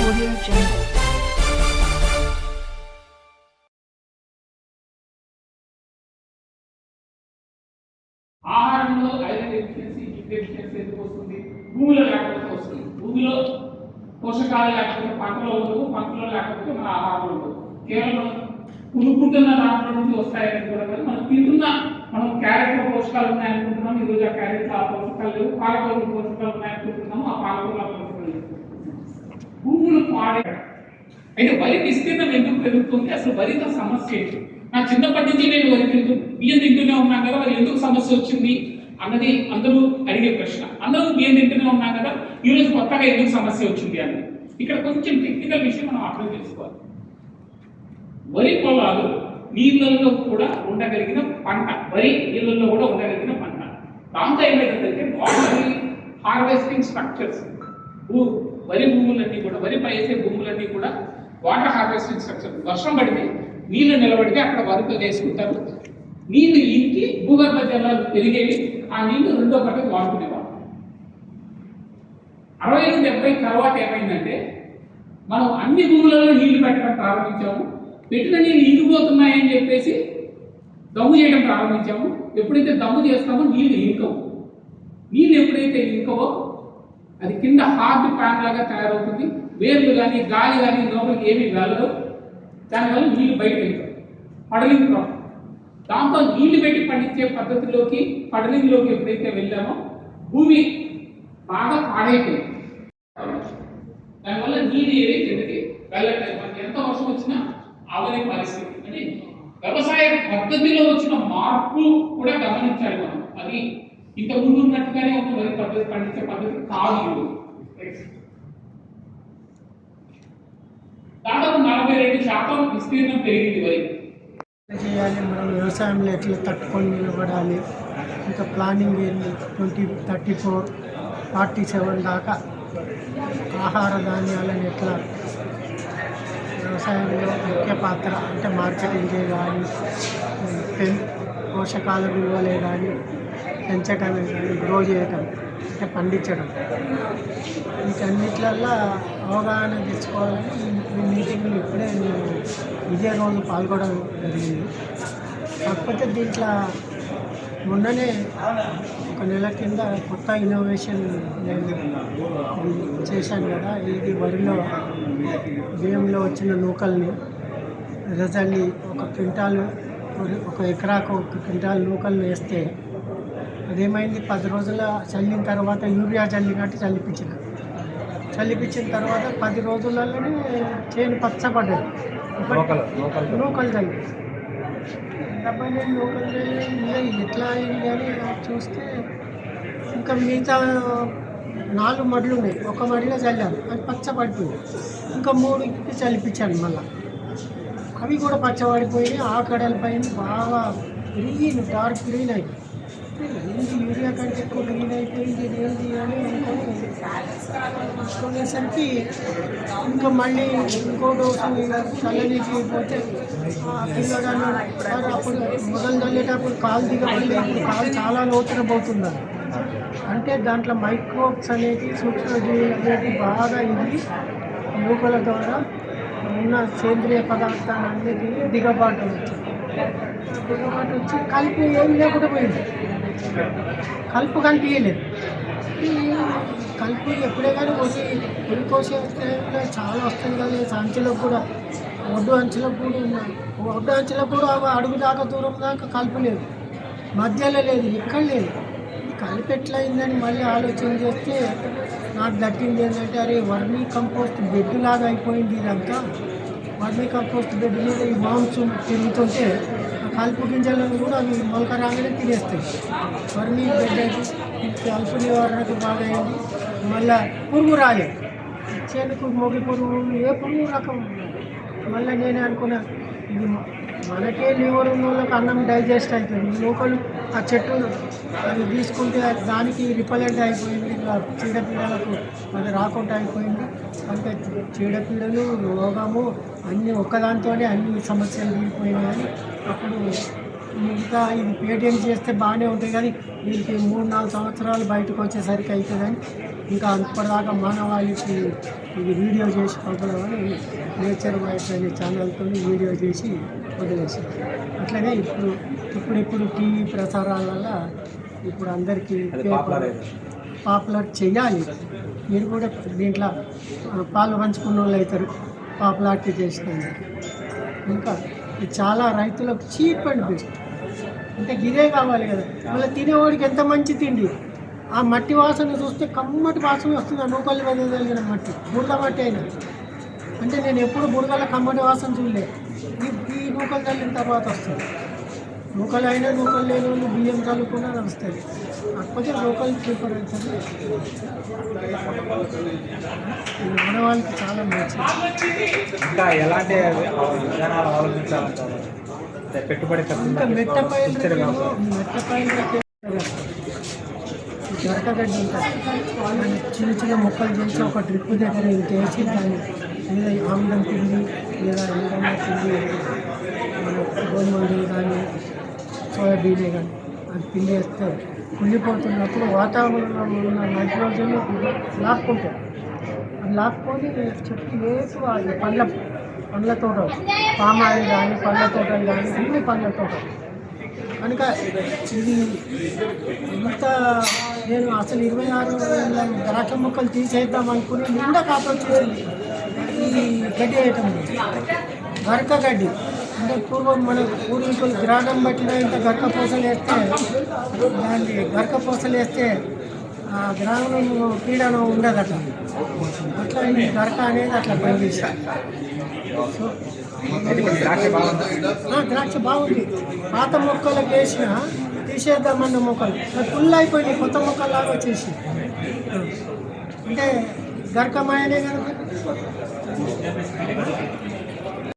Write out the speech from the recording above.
Audio Jungle. ఆహారంలో iron deficiency ఎందుకు వస్తుంది? భూమిలో లేకపోతే వస్తుంది. భూమిలో పోషకాలు లేకపోతే పంటలో ఉండవు, పంటలో లేకపోతే మన ఆహారంలో ఉండదు. కేవలం కొనుక్కుంటున్న దాంట్లో నుంచి వస్తాయని కూడా కాదు, మనం తింటున్న మనం క్యారెట్లో పోషకాలు ఉన్నాయనుకుంటున్నాం, ఈరోజు ఆ క్యారెట్లో ఆ పోషకాలు లేవు. పాలకూరలో పోషకాలు ఉన్నాయనుకుంటున్నాము, ఆ పాలకూరలో పోషకాలు లేవు. భూములు పాడే అయితే వరి విస్తీర్ణం ఎందుకు పెరుగుతుంది? అసలు వరితో సమస్య ఏంటి? నా చిన్నప్పటి నుంచి నేను వరి బియ్యం తింటూనే ఉన్నాను కదా, మరి ఎందుకు సమస్య వచ్చింది అన్నది అందరూ అడిగే ప్రశ్న. అందరూ బియ్యం తింటూనే ఉన్నాం కదా, ఈరోజు కొత్తగా ఎందుకు సమస్య వచ్చింది అని ఇక్కడ కొంచెం టెక్నికల్ విషయం మనం అర్థం చేసుకోవాలి. వరి పొలాలు నీళ్ళల్లో కూడా ఉండగలిగిన పంట, వరి నీళ్ళల్లో కూడా ఉండగలిగిన పంట. దాంతో ఏమైందంటే వాటర్ హార్వెస్టింగ్ స్ట్రక్చర్స్, వరి భూములన్నీ కూడా, వరి పైసే భూములన్నీ కూడా వాటర్ హార్వెస్టింగ్ స్ట్రక్చర్. వర్షం పడితే నీళ్లు నిలబడితే అక్కడ వరితో చేసుకుంటారు, నీళ్లు ఇంకి భూగర్భ జలాలు పెరిగేవి, ఆ నీళ్లు రెండో పంటకు వాడుకునేవారు. 60 నుండి 70 తర్వాత ఏమైందంటే మనం అన్ని భూములలో నీళ్లు పెట్టడం ప్రారంభించాము. పెట్టిన నీళ్ళు ఇంకిపోతున్నాయని చెప్పేసి దమ్ము చేయడం ప్రారంభించాము. ఎప్పుడైతే దమ్ము చేస్తామో నీళ్లు ఇంకవు. నీళ్ళు ఎప్పుడైతే ఇంకవో అది కింద హార్డ్ ప్యాన్ లాగా తయారవుతుంది. వేర్లు కానీ గాలి కానీ లోపలికి ఏమీ వెళ్ళదు. దానివల్ల నీళ్లు బయటకు వెళ్తాయి. పడలింగ్ ప్రాబ్లం. దాంతో నీళ్లు పెట్టి పండించే పద్ధతిలోకి, పడలింగ్లోకి ఎప్పుడైతే వెళ్ళామో భూమి బాగా పాడైపోయింది. దానివల్ల నీళ్ళు ఏది కిందకి వెళ్ళట్లేదు. మనకి ఎంత వర్షం వచ్చినా అవని పరిస్థితి. అంటే వ్యవసాయ పద్ధతిలో వచ్చిన మార్పు కూడా గమనించాలి మనం. అది ఇంత ముందు ఉన్నట్టుగానే ఉన్న వరి పద్ధతి పండించే పద్ధతి కాదు. దాదాపు 42% విస్తీర్ణం పెరిగింది వరి. చేయాలి, మనం వ్యవసాయంలో ఎట్లా తట్టుకొని నిలబడాలి, ఇంకా ప్లానింగ్ ఏంటి, 2034, 47 దాకా ఆహార ధాన్యాలను ఎట్లా వ్యవసాయంలో ముఖ్య పాత్ర అంటే మార్కెటింగ్ కానీ, పోషకాల విలువలే కానీ పెంచడమే కానీ, గ్రో చేయటం అంటే పండించడం, వీటన్నిట్లల్లో అవగాహన తెచ్చుకోవాలని ఈ మీటింగ్లు ఇప్పుడే నేను ఇదే రోజు పాల్గొనడం జరిగింది. కాకపోతే దీంట్లో మొన్ననే 1 నెల కింద కొత్త ఇన్నోవేషన్ నేను చేశాను కదా. ఇది వరిలో బియ్యంలో వచ్చిన నూకల్ని రిజల్ని 1 క్వింటాలు, 1 ఎకరాకు 1 క్వింటాల్ నూకల్ని వేస్తే అదేమైంది, 10 రోజుల చల్లిన తర్వాత యూరియా చల్లినట్టు చల్లిపించిన తర్వాత 10 రోజులలోనే చేను పచ్చబడ్డది. నూకలు చల్లి 70 నూకలు చల్లి ఎట్లా అయింది అని చూస్తే ఇంకా మిగతా 4 మడులు ఉన్నాయి. 1 మడిలో చల్లాను, అది పచ్చబడిపోయింది. ఇంకా 3 చల్లిపించాను మళ్ళీ, అవి కూడా పచ్చబడిపోయి ఆ కడల పైన బాగా గ్రీన్, డార్క్ గ్రీన్ అయిపోయింది. ఏంటి యూరియా కంటే ఎక్కువ గ్రీన్ అయిపోయింది, ఇది ఏంటి అని అనుకునేసరికి ఇంకా మళ్ళీ ఇంకో డోసు చల్లనీకి పోతే పిల్లగాను సార్ అప్పుడు మొదలు చల్లేటప్పుడు కాలు దిగబడి కాలు చాలా లోతున పోతున్నారు. అంటే దాంట్లో మైక్రోబ్స్ అనేది, సూక్ష్మజీవులు అనేది బాగా ఇది నూకల ద్వారా ఉన్న సేంద్రియ పదార్థాలన్నిటికీ దిగబాటు వచ్చి కలిపి ఏం లేకుండా పోయింది. కలుపు కనిపించలేదు. కలుపు ఎప్పుడే కానీ వరి కోసే చాలా వస్తుంది కదా. అంచులకు కూడా, ఒడ్డు అంచులకు కూడా అడుగు దాకా దూరం దాకా కలుపు లేదు, మధ్యలో లేదు, ఎక్కడ లేదు. కలిపి ఎట్లా అయిందని మళ్ళీ ఆలోచన చేస్తే నాకు దట్టింది ఏంటంటే, అరే వర్మీ కంపోస్ట్ బెడ్ లాగా అయిపోయింది ఇదంతా. వర్మీ కంపోస్ట్ బెడ్ మీద ఈ వామ్స్ తిరుగుతుంటే కలుపు గింజలను కూడా అవి మొలక రాగానే తినేస్తాయి. వర్మీ బెడ్ అయితే కలుపు నివారణకు బాగా అయింది. మళ్ళీ పురుగు రాలేదు, చేనుకు మొగి పురుగు, ఏ పురుగు రకం. మళ్ళీ నేనే అనుకున్నా, ఇది మనకే లివర్ ఉన్న వాళ్ళకి అన్నం డైజెస్ట్ అయిపోయింది. లోకలు ఆ చెట్టు అది తీసుకుంటే దానికి రిపలెంట్ అయిపోయింది, చీడపీడలకు అది రాకుండా అయిపోయింది. అంటే చీడపీడలు, రోగము అన్నీ ఒక్కదాంతోనే అన్ని సమస్యలు తీరిపోయినాయని అప్పుడు ఇంకా ఇది పేటిఎం చేస్తే బాగానే ఉంటుంది కానీ వీరికి 3-4 సంవత్సరాలు బయటకు వచ్చేసరికి అవుతుందని ఇంకా ఇప్పటిదాకా మానవాళికి ఇది వీడియో చేసి పంపడమని నేచర్ వైఫ్ అనే ఛానల్తో వీడియో చేసి వదిలేసారు. అట్లనే ఇప్పుడు టీవీ ప్రసారాల వల్ల ఇప్పుడు అందరికీ పాపులర్ చేయాలి. మీరు కూడా దీంట్లో పాలు పంచుకున్న వాళ్ళు అవుతారు పాపులారిటీ చేసినందుకు. ఇంకా ఇది చాలా రైతులకు చీప్ అండ్ బెస్ట్. అంటే గిరే కావాలి కదా, మళ్ళీ తినేవాడికి ఎంత మంచి తిండి. ఆ మట్టి వాసన చూస్తే కమ్మటి వాసన వస్తుంది. ఆ నూకలు వెదగలిగిన మట్టి, బురద మట్టి అయినా. అంటే నేను ఎప్పుడు బురదల కమ్మటి వాసన చూడలేదు. ఈ నూకలు చల్లిన తర్వాత వస్తుంది. నూకలు అయినా నూకలు లేని వాళ్ళు బియ్యం చల్లుకున్నా వస్తుంది. కాకపోతే లోకల్ ప్రిఫర్ అవుతుంది. ఆడవాళ్ళకి చాలా మంచిది. ఇంకా ఎలాంటి విధానాలు అవలంబించాలంటారు? పెట్టుబడి ఇంకా మెట్టపైలు దొరకగడ్డి ఉంటుంది. చిన్న చిన్న మొక్కలు చేసి ఒక డ్రిప్ దగ్గర చేసి దాన్ని లేదా ఆమ్లం పిండి లేదా ఏదైనా పిండి మన గోధుమలు కానీ సోయాబీనే కానీ అది పిండి వేస్తే కుళ్ళిపోతున్నప్పుడు వాతావరణంలో ఉన్న నైట్రోజన్ లాక్కుంటాయి. అది లాక్కొని చెట్టు వేసి అది పండ్ల తోటలు, పామాయిల్ కానీ పండ్ల తోటలు కానీ అన్ని పండ్ల తోటలు కనుక ఇది ఇంత నేను అసలు 26 ద్రాక్ష మొక్కలు తీసేద్దాం అనుకుని నిండా కాపొచ్చేసింది ఈ గడ్డి వేయటం. గరక గడ్డి అంటే పూర్వం మన పూర్వీకులు గ్రామం బట్టిన ఇంత గరక పూసలు వేస్తే దాన్ని గరక పూసలు వేస్తే ఆ గ్రామం పీడనం ఉండదు. అట్లా ఈ గరక అనేది అట్లా పనిచేస్తుంది. సో ద్రాక్ష బాగుంది. పాత మొక్కలకు వేసిన తీసేద్దామన్న మొక్కలు ఫుల్ అయిపోయినాయి, కొత్త మొక్కలాగా వచ్చేసి. అంటే గరకమాయనే కదా.